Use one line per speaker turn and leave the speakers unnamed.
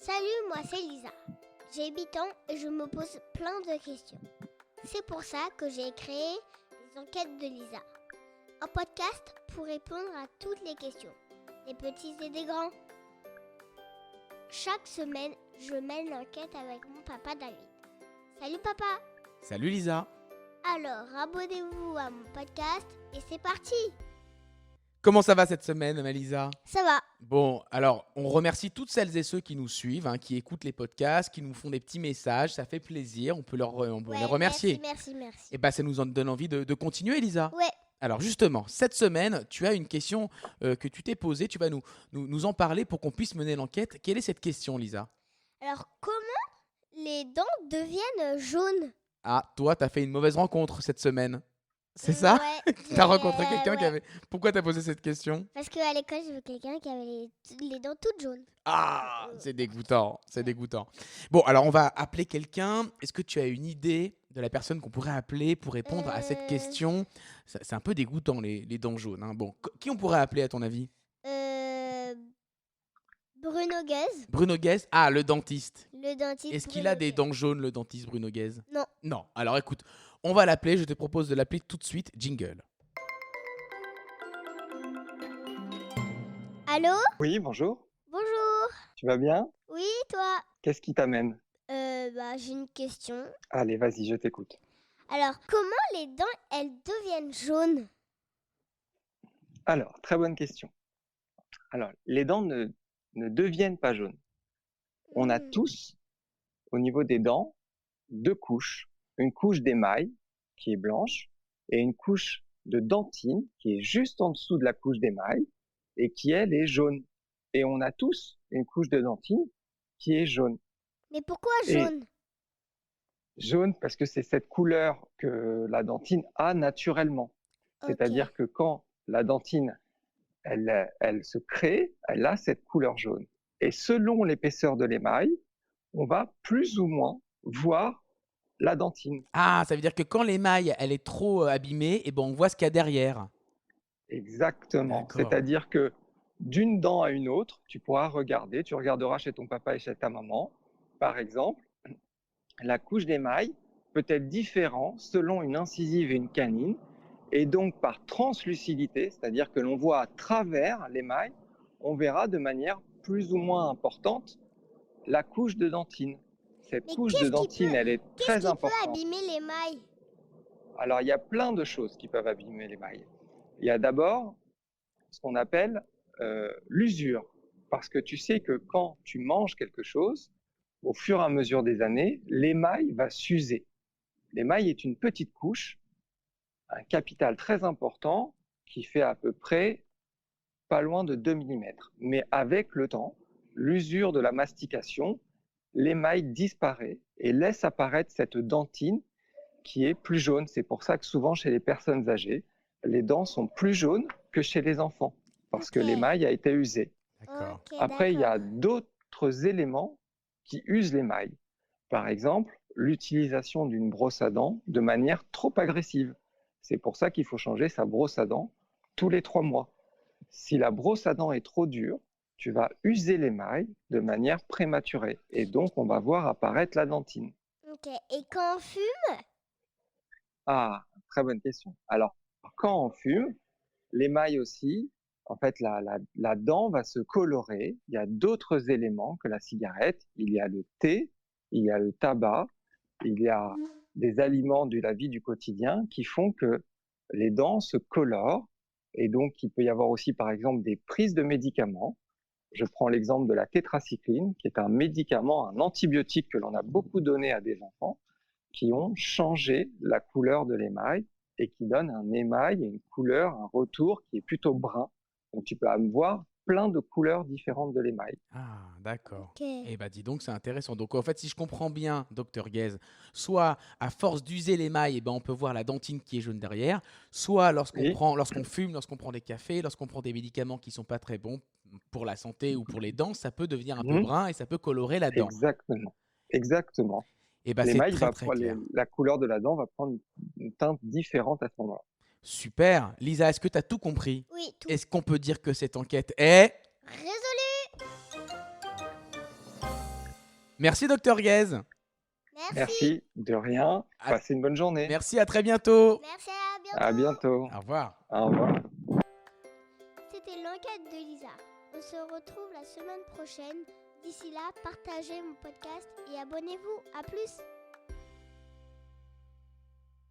Salut, moi c'est Lisa. J'ai 8 ans et je me pose plein de questions. C'est pour ça que j'ai créé les enquêtes de Lisa. Un podcast pour répondre à toutes les questions, des petits et des grands. Chaque semaine, je mène l'enquête avec mon papa David. Salut papa!
Salut Lisa.
Alors, abonnez-vous à mon podcast et c'est parti!
Comment ça va cette semaine, Lisa?
Ça va?
Bon, alors, on remercie toutes celles et ceux qui nous suivent, qui écoutent les podcasts, qui nous font des petits messages. Ça fait plaisir, on peut les remercier.
Merci.
Et ça nous en donne envie de continuer, Lisa.
Ouais.
Alors justement, cette semaine, tu as une question que tu t'es posée. Tu vas nous en parler pour qu'on puisse mener l'enquête. Quelle est cette question, Lisa?
Alors, comment les dents deviennent jaunes?
Ah, toi, tu as fait une mauvaise rencontre cette semaine. C'est ça?
Ouais.
Tu as rencontré quelqu'un
ouais.
qui avait... Pourquoi tu as posé cette question?
Parce qu'à l'école, j'ai vu quelqu'un qui avait les dents toutes jaunes.
Ah, c'est dégoûtant, Bon, alors on va appeler quelqu'un. Est-ce que tu as une idée de la personne qu'on pourrait appeler pour répondre à cette question? C'est un peu dégoûtant, les dents jaunes. Bon, qui on pourrait appeler à ton avis?
Bruno Guez.
Bruno Guez? Ah, le dentiste.
Le dentiste.
Est-ce qu'il a des dents jaunes, le dentiste Bruno Guez?
Non.
Non. Alors écoute, on va l'appeler. Je te propose de l'appeler tout de suite. Jingle.
Allô?
Oui, bonjour.
Bonjour.
Tu vas bien?
Oui, toi?
Qu'est-ce qui t'amène?
J'ai une question.
Allez, vas-y, je t'écoute.
Alors, comment les dents, elles deviennent jaunes?
Alors, très bonne question. Alors, les dents ne deviennent pas jaunes. On a tous, au niveau des dents, deux couches. Une couche d'émail, qui est blanche, et une couche de dentine, qui est juste en dessous de la couche d'émail, et qui, elle, est jaune. Et on a tous une couche de dentine qui est jaune.
Mais pourquoi
Et
jaune?
jaune parce que c'est cette couleur que la dentine a naturellement. C'est-à-dire
Ok.
que quand la dentine, elle se crée, elle a cette couleur jaune. Et selon l'épaisseur de l'émail, on va plus ou moins voir la dentine.
Ah, ça veut dire que quand l'émail, elle est trop abîmée, on voit ce qu'il y a derrière.
Exactement.
D'accord.
C'est-à-dire que d'une dent à une autre, tu pourras regarder, tu regarderas chez ton papa et chez ta maman, par exemple, la couche d'émail peut être différente selon une incisive et une canine, et donc par translucidité, c'est-à-dire que l'on voit à travers l'émail, on verra de manière plus ou moins importante la couche de dentine. Cette
Mais
couche de dentine, elle est très importante.
Qu'est-ce qui peut abîmer l'émail?
Alors, il y a plein de choses qui peuvent abîmer l'émail. Il y a d'abord ce qu'on appelle l'usure, parce que tu sais que quand tu manges quelque chose, au fur et à mesure des années, l'émail va s'user. L'émail est une petite couche, un capital très important qui fait à peu près pas loin de 2 mm. Mais avec le temps, l'usure de la mastication, l'émail disparaît et laisse apparaître cette dentine qui est plus jaune. C'est pour ça que souvent chez les personnes âgées, les dents sont plus jaunes que chez les enfants, parce que l'émail a été usé.
D'accord.
Après, il y a d'autres éléments qui usent l'émail. Par exemple, l'utilisation d'une brosse à dents de manière trop agressive. C'est pour ça qu'il faut changer sa brosse à dents tous les 3 mois. Si la brosse à dents est trop dure, tu vas user l'émail de manière prématurée. Et donc, on va voir apparaître la dentine.
Ok. Et quand on fume?
Ah, très bonne question. Alors, quand on fume, l'émail aussi, en fait, la dent va se colorer. Il y a d'autres éléments que la cigarette. Il y a le thé, il y a le tabac, il y a des aliments de la vie du quotidien qui font que les dents se colorent. Et donc, il peut y avoir aussi, par exemple, des prises de médicaments. Je prends l'exemple de la tétracycline, qui est un médicament, un antibiotique que l'on a beaucoup donné à des enfants, qui ont changé la couleur de l'émail et qui donnent un émail et une couleur, un retour qui est plutôt brun. Donc tu peux voir plein de couleurs différentes de l'émail.
Ah, d'accord.
Ok.
Eh dis donc, c'est intéressant. Donc en fait, si je comprends bien, docteur Guez, soit à force d'user l'émail, on peut voir la dentine qui est jaune derrière, soit
Oui.
lorsqu'on fume, lorsqu'on prend des cafés, lorsqu'on prend des médicaments qui sont pas très bons pour la santé ou pour les dents, ça peut devenir un peu brun et ça peut colorer la dent.
Exactement. Exactement.
C'est
L'émail
très
va
très
prendre,
clair.
la couleur de la dent va prendre une teinte différente à ce moment-là.
Super. Lisa, est-ce que tu as tout compris?
Oui, tout.
Est-ce qu'on peut dire que cette enquête est...
Résolu!
Merci, docteur Guez.
Merci.
Merci, de rien.
À-
Passez une bonne journée.
Merci, à très bientôt.
Merci, à bientôt.
À bientôt.
Au revoir.
Au revoir.
C'était l'enquête de Lisa. On se retrouve la semaine prochaine. D'ici là, partagez mon podcast et abonnez-vous. À plus.